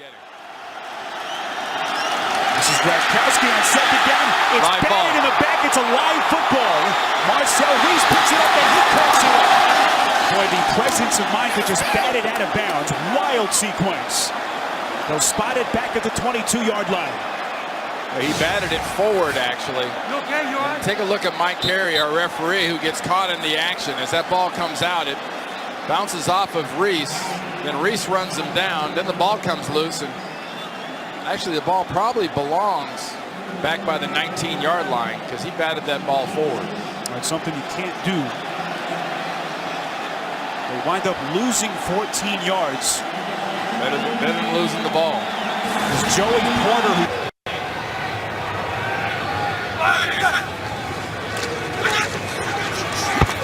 getting. This is Gronkowski on second down. It's live batted ball in the back. It's a live football. Marcel Reese picks it up and he cuts it up. Boy, the presence of mind to just bat it out of bounds. Wild sequence. They'll spot it back at the 22-yard line. He batted it forward, actually. You okay? You all right? Take a look at Mike Carey, our referee, who gets caught in the action. As that ball comes out, it bounces off of Reese. Then Reese runs him down. Then the ball comes loose. And actually, the ball probably belongs back by the 19-yard line because he batted that ball forward. That's something you can't do. They wind up losing 14 yards. Better than losing the ball. It's Joey Porter who...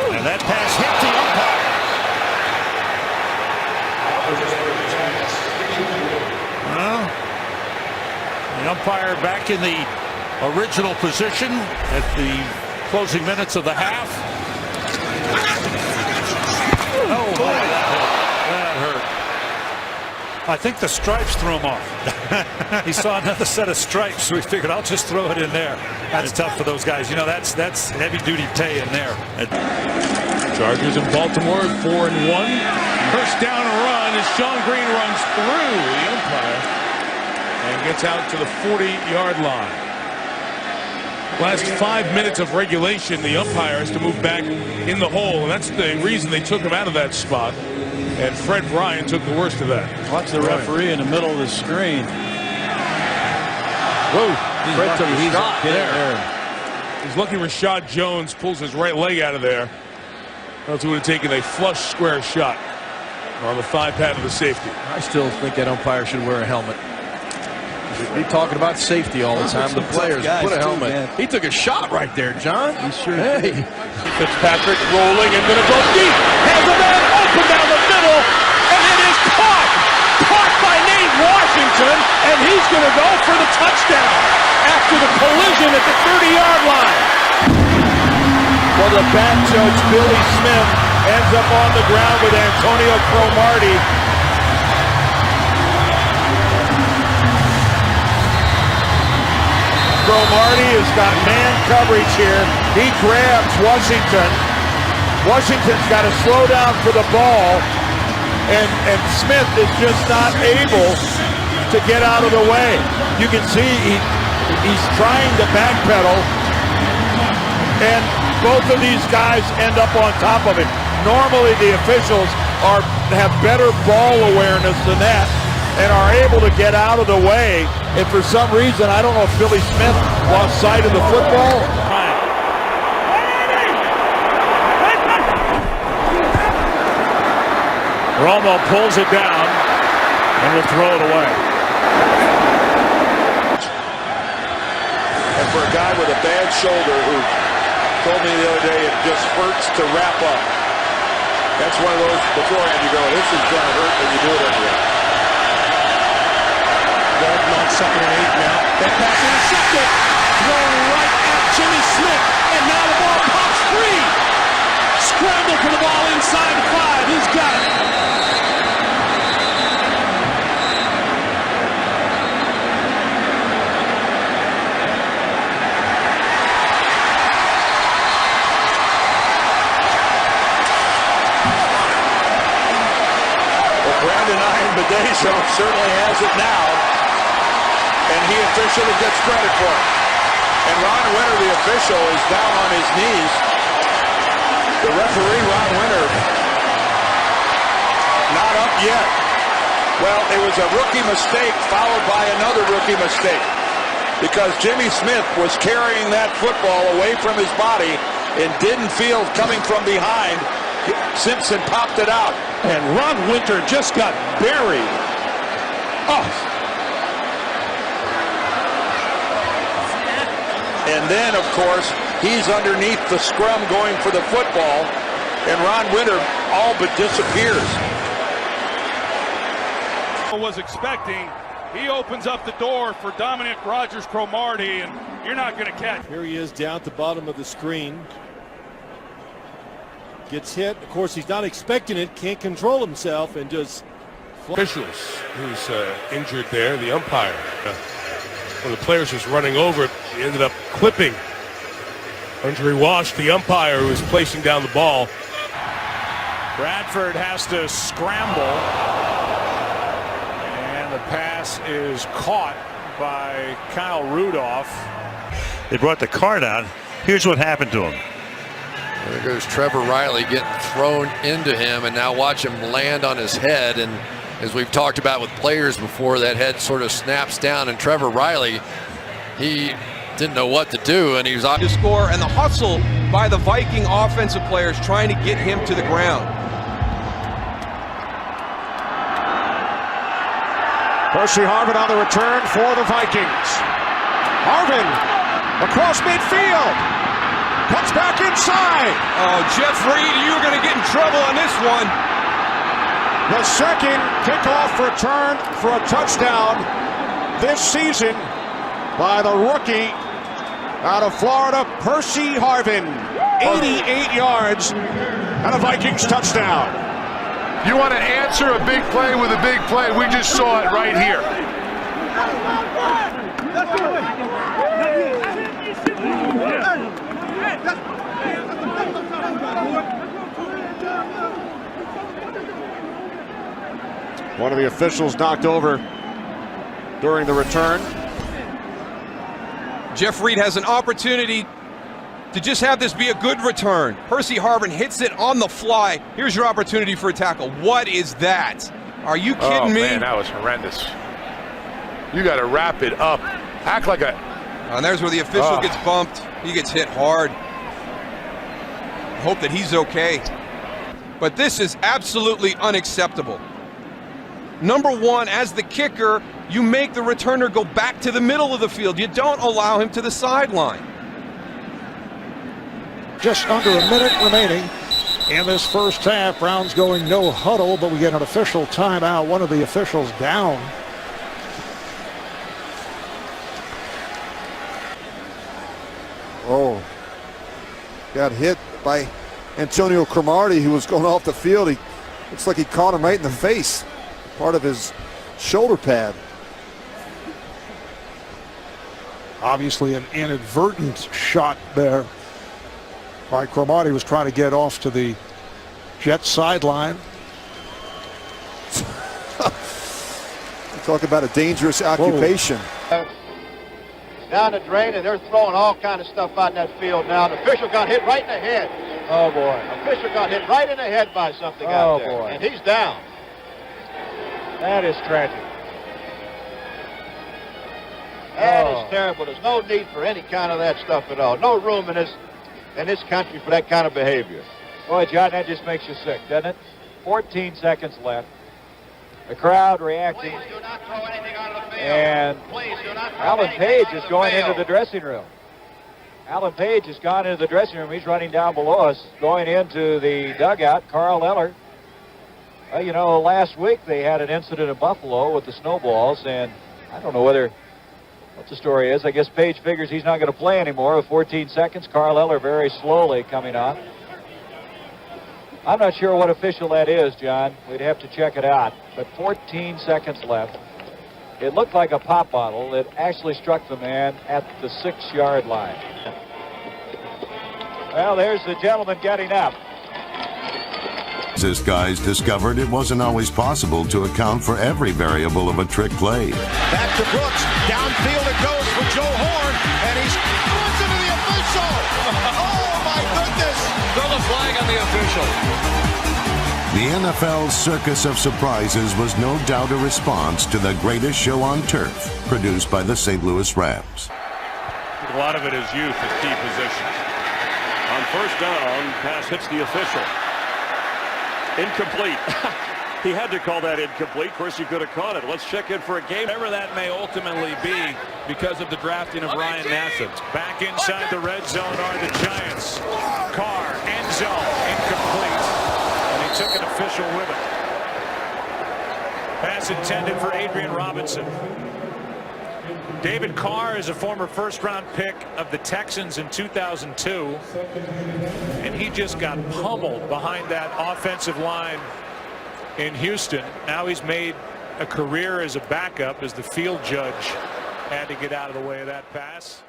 And that pass hit the umpire. Well, the umpire back in the original position at the closing minutes of the half. Oh, boy, that hurt. I think the stripes threw him off. He saw another set of stripes, so he figured, I'll just throw it in there. That's tough for those guys. You know, that's heavy-duty pay in there. Chargers in Baltimore, 4-1. First down and run as Sean Green runs through the umpire and gets out to the 40-yard line. Last 5 minutes of regulation, the umpire has to move back in the hole, and that's the reason they took him out of that spot. And Fred Bryan took the worst of that. Watch the referee in the middle of the screen. Whoa, Fred took a shot there. He's lucky Rashad Jones pulls his right leg out of there. Else he would have taken a flush square shot on the thigh pad of the safety. I still think that umpire should wear a helmet. Be talking about safety all the time. The players put a helmet. He took a shot right there, John. He sure did. Fitzpatrick rolling and going to go deep. Has a man open down the middle, and it is caught. Caught by Nate Washington, and he's going to go for the touchdown after the collision at the 30-yard line. Well, the back judge, Billy Smith, ends up on the ground with Antonio Cromartie. Cromartie has got man coverage here. He grabs Washington. Washington's got to slow down for the ball, and Smith is just not able to get out of the way. You can see he's trying to backpedal, and both of these guys end up on top of it. Normally the officials have better ball awareness than that and are able to get out of the way. And for some reason, I don't know if Billy Smith lost sight of the football. Romo pulls it down and will throw it away. And for a guy with a bad shoulder who told me the other day it just hurts to wrap up. That's one of those beforehand you go, this is going to hurt, and you do it anyway. Dalton on 2nd and 8 now. That pass intercepted. Thrown right at Jimmy Smith. And now the ball pops free. Scramble for the ball inside the 5. Who's got it? Well, Brandon Iron-Bedejo certainly has it now. And he officially gets credit for it. And Ron Winter, the official, is down on his knees. The referee, Ron Winter, not up yet. Well, it was a rookie mistake followed by another rookie mistake. Because Jimmy Smith was carrying that football away from his body and didn't feel coming from behind. Simpson popped it out. And Ron Winter just got buried. Oh. And then, of course, he's underneath the scrum going for the football, and Ron Winter all but disappears. Was expecting, he opens up the door for Dominic Rodgers-Cromartie, and you're not going to catch. Here he is down at the bottom of the screen. Gets hit. Of course, he's not expecting it, can't control himself, and just Officials who's injured there, the umpire. When the players was running over it, he ended up clipping Andre Walsh, the umpire who was placing down the ball. Bradford has to scramble, and the pass is caught by Kyle Rudolph. They brought the card out. Here's what happened to him. There goes Trevor Riley getting thrown into him, and now watch him land on his head. And as we've talked about with players before, that head sort of snaps down, and Trevor Riley, he didn't know what to do, and he was on to score, and the hustle by the Viking offensive players trying to get him to the ground. Percy Harvin on the return for the Vikings. Harvin across midfield. Comes back inside. Oh, Jeff Reed, you're going to get in trouble on this one. The second kickoff return for a touchdown this season by the rookie out of Florida, Percy Harvin. 88 yards and a Vikings touchdown. You want to answer a big play with a big play? We just saw it right here. One of the officials knocked over during the return. Jeff Reed has an opportunity to just have this be a good return. Percy Harvin hits it on the fly. Here's your opportunity for a tackle. What is that? Are you kidding me? Man, that was horrendous. You got to wrap it up. Act like a... And there's where the official gets bumped. He gets hit hard. Hope that he's okay. But this is absolutely unacceptable. Number one, as the kicker, you make the returner go back to the middle of the field. You don't allow him to the sideline. Just under a minute remaining in this first half. Browns going no huddle, but we get an official timeout. One of the officials down. Oh, got hit by Antonio Cromartie, who was going off the field. He looks like he caught him right in the face, part of his shoulder pad. Obviously an inadvertent shot there by Cromartie. Was trying to get off to the Jets sideline. Talk about a dangerous occupation. Down the drain, and they're throwing all kind of stuff out in that field now. The official got hit right in the head. Oh, boy. The official got hit right in the head by something out there. Boy. And he's down. That is tragic. That is terrible. There's no need for any kind of that stuff at all. No room in this country for that kind of behavior. Boy, John, that just makes you sick, doesn't it? 14 seconds left. The crowd reacting. Please do not throw anything out of the field. And Alan Page is going into the dressing room. Alan Page has gone into the dressing room. He's running down below us, going into the dugout. Carl Eller. Well, you know, last week they had an incident in Buffalo with the snowballs, and I don't know what the story is. I guess Page figures he's not going to play anymore with 14 seconds. Carl Eller very slowly coming on. I'm not sure what official that is, John. We'd have to check it out. But 14 seconds left. It looked like a pop bottle. It actually struck the man at the 6-yard line. Well, there's the gentleman getting up. This guys discovered it wasn't always possible to account for every variable of a trick play. Back to Brooks. Downfield it goes for Joe Horn. And he's runs into the official. Oh, my goodness. Throw the flag on the official. The NFL's circus of surprises was no doubt a response to the greatest show on turf, produced by the St. Louis Rams. A lot of it is youth at key positions. On first down, pass hits the official. Incomplete. He had to call that incomplete. Of course, he could have caught it. Let's check in for a game. Whatever that may ultimately be because of the drafting of Ryan Nassib. Back inside the red zone are the Giants. Carr, end zone, incomplete. And he took an official with him. Pass intended for Adrian Robinson. David Carr is a former first-round pick of the Texans in 2002. And he just got pummeled behind that offensive line in Houston. Now he's made a career as a backup, as the field judge had to get out of the way of that pass.